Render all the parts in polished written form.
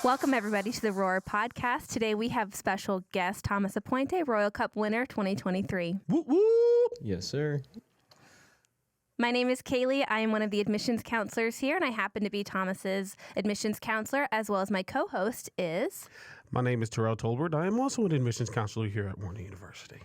Welcome, everybody, to the Roar podcast. Today we have special guest Thomas Aponte, Royal Cup winner 2023. Whoop, whoop. Yes, sir. My name is Kaylee. I am one of the admissions counselors here, and I happen to be Thomas's admissions counselor, as well as my co-host is... My name is Terrell Tolbert. I am also an admissions counselor here at Warner University.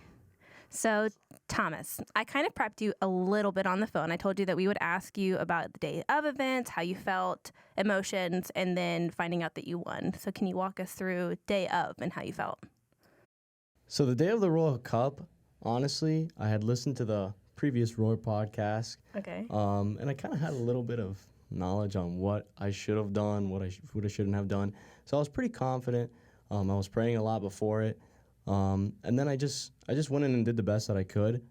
So, Thomas, I kind of prepped you a little bit on the phone. I told you that we would ask you about the day of events, how you felt, emotions, and then finding out that you won. So can you walk us through day of and how you felt? So the day of the Royal Cup, honestly, I had listened to the previous Roar podcast. Okay. And I kind of had a little bit of knowledge on what I should have done, what I shouldn't have done. So I was pretty confident. I was praying a lot before it. And then I just went in and did the best that I could. I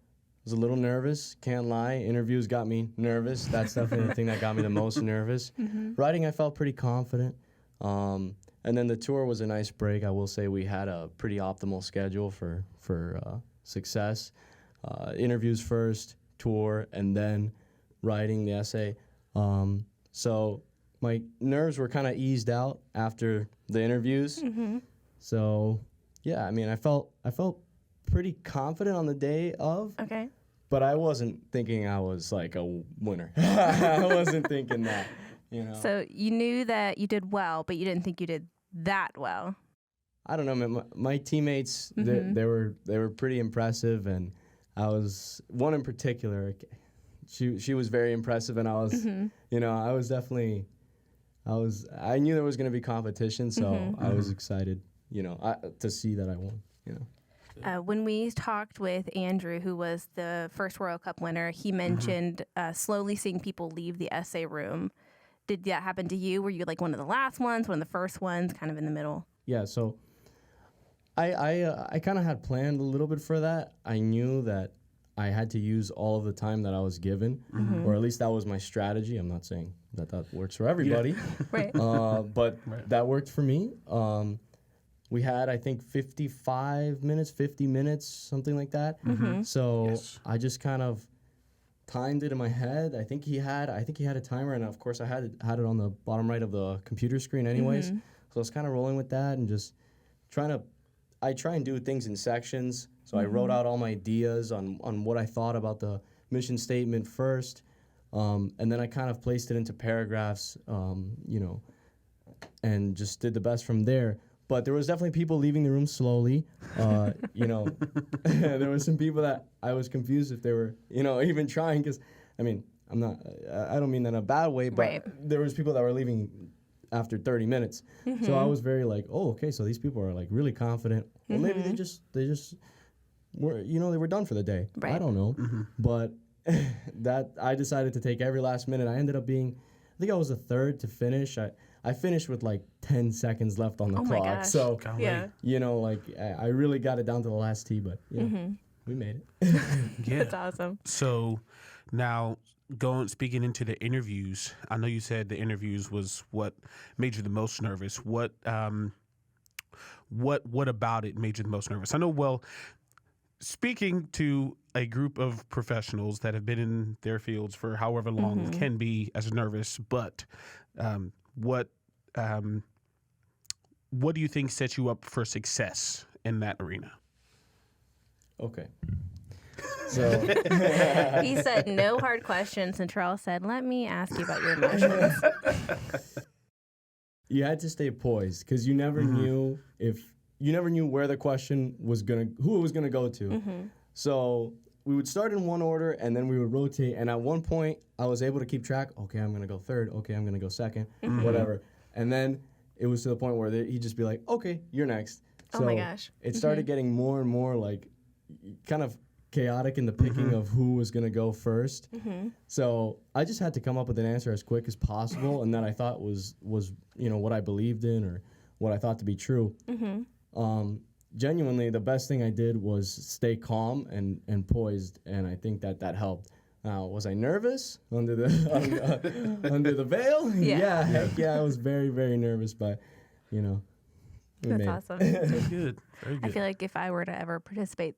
was a little nervous, can't lie. Interviews got me nervous. That's definitely the thing that got me the most nervous. Mm-hmm. Writing, I felt pretty confident. And then the tour was a nice break. I will say we had a pretty optimal schedule for success. Interviews first, tour, and then writing the essay. So my nerves were kind of eased out after the interviews. Mm-hmm. So yeah, I mean, I felt pretty confident on the day of. Okay. But I wasn't thinking I was like a winner. I wasn't thinking that, you know. So you knew that you did well, but you didn't think you did that well. I don't know, man. My teammates, Mm-hmm. they were pretty impressive, and I was one in particular. She was very impressive, and I was, Mm-hmm. you know, I knew there was going to be competition, so Mm-hmm. I was excited, you know, to see that I won, you know. When we talked with Andrew, who was the first Royal Cup winner, he mentioned slowly seeing people leave the essay room. Did that happen to you? Were you like one of the last ones, one of the first ones, kind of in the middle? Yeah, so I kind of had planned a little bit for that. I knew that I had to use all of the time that I was given, or at least that was my strategy. I'm not saying that works for everybody, Right. but that worked for me. We had, I think, 50 minutes, something like that. Mm-hmm. So Yes. I just kind of timed it in my head. I think he had a timer, and of course I had it on the bottom right of the computer screen anyways. Mm-hmm. So I was kind of rolling with that and just I try and do things in sections. So I wrote out all my ideas on what I thought about the mission statement first, and then I kind of placed it into paragraphs, you know, and just did the best from there. But there was definitely people leaving the room slowly. You know, there were some people that I was confused if they were, you know, even trying. Because, I mean, I don't mean that in a bad way, but Right. there was people that were leaving after 30 minutes. So I was very like, oh, okay, so these people are like really confident. Well, maybe they just were, you know, they were done for the day. Right. I don't know. But that I decided to take every last minute. I ended up being, I think I was the third to finish. I finished with like 10 seconds left on the Oh my clock. gosh. So, Golly. Yeah. you know, like I really got it down to the last tee, but yeah, we made it. Yeah. That's awesome. So now speaking into the interviews, I know you said the interviews was what made you the most nervous. What about it made you the most nervous? I know, well, speaking to a group of professionals that have been in their fields for however long can be as nervous, but what do you think set you up for success in that arena? Okay. So He said no hard questions, and Terrell said, let me ask you about your emotions. you had to stay poised because you never knew where the question was who it was gonna go to. So we would start in one order and then we would rotate. And at one point, I was able to keep track. Okay, I'm gonna go third. Okay, I'm gonna go second. Whatever. And then it was to the point where he'd just be like, "Okay, you're next." Oh So my gosh. it started getting more and more like kind of chaotic in the picking of who was gonna go first. So I just had to come up with an answer as quick as possible, and that I thought was you know what I believed in or what I thought to be true. Genuinely, the best thing I did was stay calm and poised, and I think that helped. Now, was I nervous under the under the veil? Yeah. Heck yeah, I was very, very nervous, but you know, we That's made it. awesome. Very good. Very good. I feel like if I were to ever participate,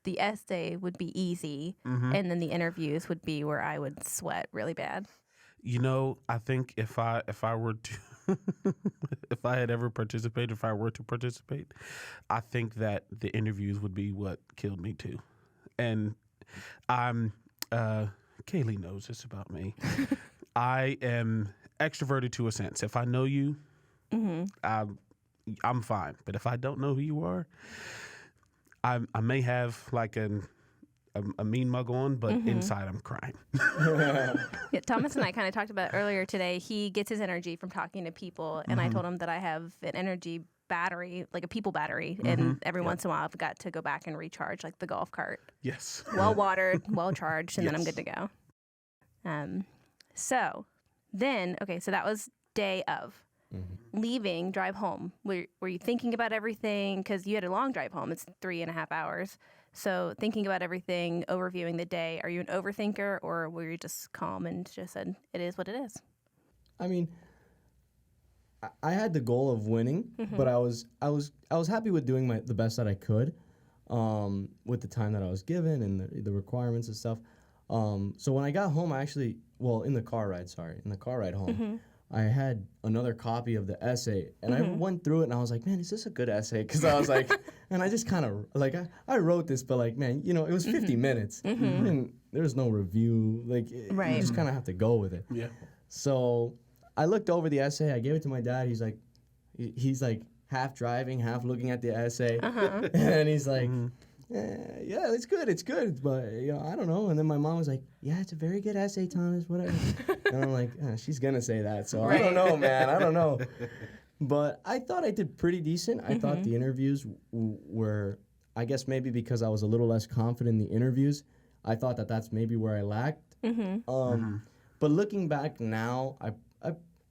the essay would be easy, and then the interviews would be where I would sweat really bad. You know, I think if I were to if I had ever participated, if I were to participate, I think that the interviews would be what killed me too. And I'm, Kaylee knows this about me. I am extroverted to a sense. If I know you, I'm fine. But if I don't know who you are, I may have like a mean mug on, but inside I'm crying. Yeah, Thomas and I kind of talked about it earlier today. He gets his energy from talking to people, and I told him that I have an energy battery, like a people battery, and every once in a while I've got to go back and recharge, like the golf cart. Yes. Well watered, well charged, and then I'm good to go. So then, okay, so that was day of. Leaving, drive home. Were you thinking about everything? Because you had a long drive home. It's 3.5 hours. So thinking about everything, overviewing the day. Are you an overthinker, or were you just calm and just said, it is what it is? I mean, I had the goal of winning, but I was happy with doing the best that I could with the time that I was given and the requirements and stuff. So when I got home, in the car ride home, I had another copy of the essay, and I went through it, and I was like, man, is this a good essay? Because I was like, and I just kind of, like, I wrote this, but, like, man, it was 50 minutes, and there was no review. Like, you just kind of have to go with it. Yeah. So I looked over the essay. I gave it to my dad. He's like half driving, half looking at the essay, and he's like, yeah, it's good, but I don't know. And then my mom was like, yeah, it's a very good essay, Thomas, whatever. And I'm like, she's gonna say that, so I don't know, man, I don't know. But I thought I did pretty decent. I thought the interviews were, I guess maybe because I was a little less confident in the interviews, I thought that's maybe where I lacked. But looking back now,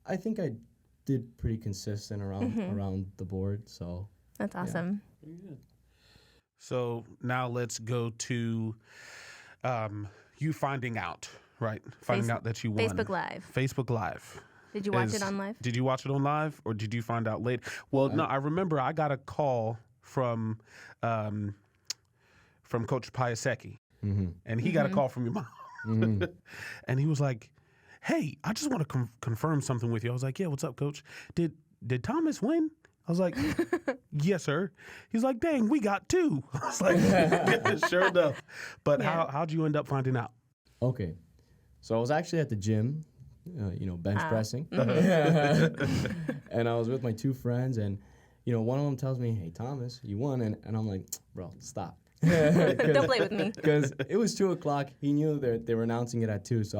I think I did pretty consistent around the board. So that's awesome. Yeah. Pretty good. So now let's go to you finding out, right? Finding out that you won. Facebook Live. Did you watch it on live? Did you watch it on live, or did you find out late? Well, no, I remember I got a call from Coach Piasecki, and he got a call from your mom, and he was like, "Hey, I just want to confirm something with you." I was like, "Yeah, what's up, Coach? Did Thomas win?" I was like, yes, sir. He's like, dang, we got 2. I was like, sure enough. But how'd you end up finding out? Okay. So I was actually at the gym, bench pressing. And I was with my 2 friends, and, one of them tells me, hey, Thomas, you won. And I'm like, bro, stop. Don't play with me. Because it was 2 o'clock. He knew they were announcing it at 2. So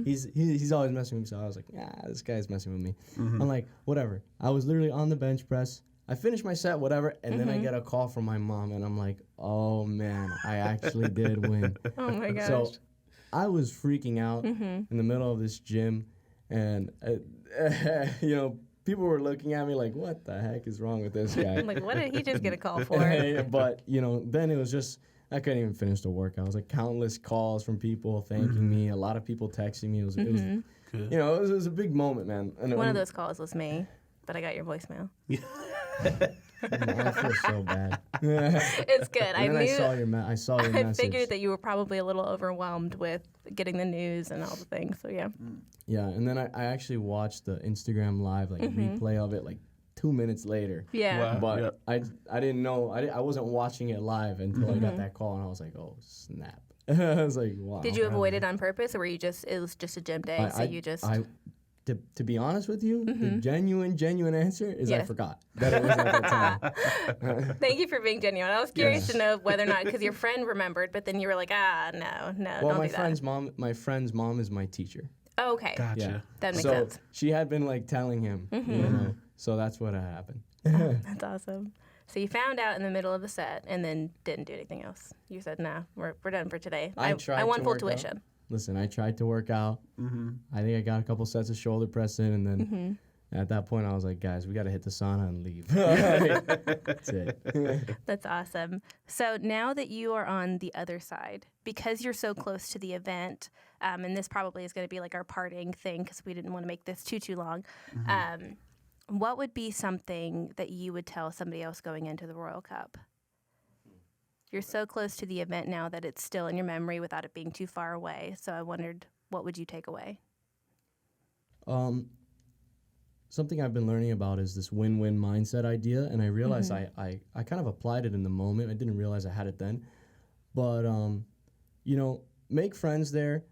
he's always messing with me. So I was like, this guy's messing with me. I'm like, whatever. I was literally on the bench press. I finished my set, whatever, and then I get a call from my mom, and I'm like, oh man, I actually did win. Oh my gosh. So I was freaking out in the middle of this gym, and people were looking at me like, what the heck is wrong with this guy? Like, what did he just get a call for? But, then it was just, I couldn't even finish the workout. It was like countless calls from people thanking me, a lot of people texting me. It was it was a big moment, man. And one of those calls was me, but I got your voicemail. I feel so bad. It's good. I saw your message. I figured that you were probably a little overwhelmed with getting the news and all the things. So yeah. Yeah, and then I actually watched the Instagram live replay of it 2 minutes later. Yeah. Wow. But I didn't know. I wasn't watching it live until I got that call, and I was like, oh snap. I was like, wow. Did you avoid it on purpose, or were you it was just a gym day, To be honest with you, the genuine answer is I forgot that it was at that time. Thank you for being genuine. I was curious to know whether or not, because your friend remembered, but then you were like, no, well, don't do that. My friend's mom is my teacher. Oh, okay. Gotcha. Yeah. That makes sense. So she had been telling him, so that's what had happened. That's awesome. So you found out in the middle of the set and then didn't do anything else. You said, no, we're done for today. I won full tuition. Listen, I tried to work out. I think I got a couple sets of shoulder press in, and then at that point I was like, guys, we got to hit the sauna and leave. That's it. That's awesome. So now that you are on the other side, because you're so close to the event, and this probably is going to be like our parting thing because we didn't want to make this too long, what would be something that you would tell somebody else going into the Royal Cup? You're so close to the event now that it's still in your memory without it being too far away. So I wondered, what would you take away? something I've been learning about is this win-win mindset idea, and I realized I kind of applied it in the moment. I didn't realize I had it then, but you know, make friends there.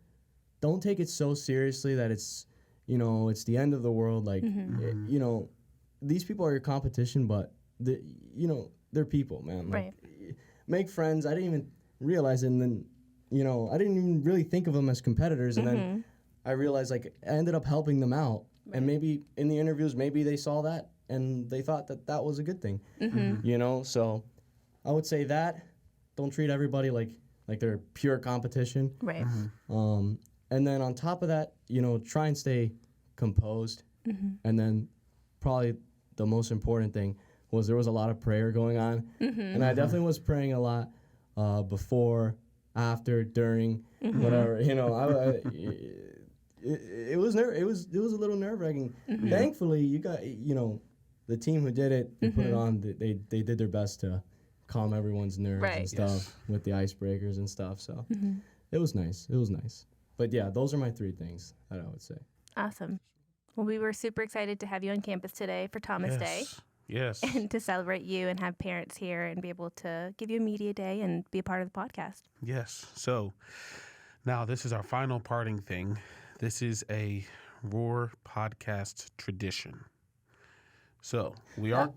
Don't take it so seriously that it's, you know, it's the end of the world. Like, you know, these people are your competition, but you know, they're people, man. Like, Right. make friends. I didn't even realize it, and then, you know, I didn't even really think of them as competitors, and then I realized, like, I ended up helping them out. And maybe in the interviews, maybe they saw that and they thought that that was a good thing, you know? So I would say that. Don't treat everybody like they're pure competition. Right. And then on top of that, you know, try and stay composed. And then probably the most important thing was there was a lot of prayer going on. And I definitely was praying a lot before, after, during, whatever, you know. It was a little nerve-wracking. Thankfully, you got, you know, the team who did it, they put it on. They did their best to calm everyone's nerves and stuff with the icebreakers and stuff. So it was nice. It was nice. But yeah, those are my 3 things that I would say. Awesome. Well, we were super excited to have you on campus today for Thomas Day. Yes. And to celebrate you and have parents here and be able to give you a media day and be a part of the podcast. Yes. So now this is our final parting thing. This is a Roar podcast tradition. So we are.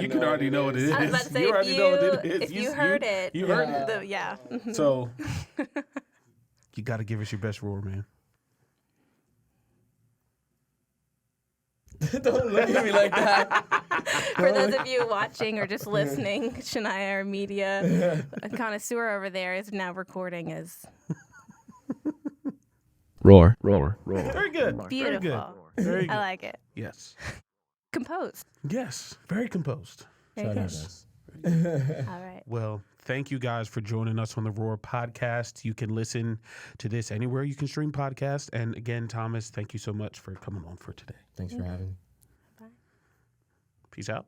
You can already know what it is. I was about to say, you already know what it is. If you heard it. You heard it. Yeah. So you got to give us your best roar, man. Don't look at me like that. For those of you watching or just listening, Shania, our media connoisseur over there, is now recording as Roar. Very good. beautiful. Very good. Very good. I like it. Yes. Composed. Yes. Very composed. Very Try my good. best. All right. Well, thank you guys for joining us on the Roar podcast. You can listen to this anywhere you can stream podcasts. And again, Thomas, thank you so much for coming on for today. Thanks for having me. Bye. Peace out.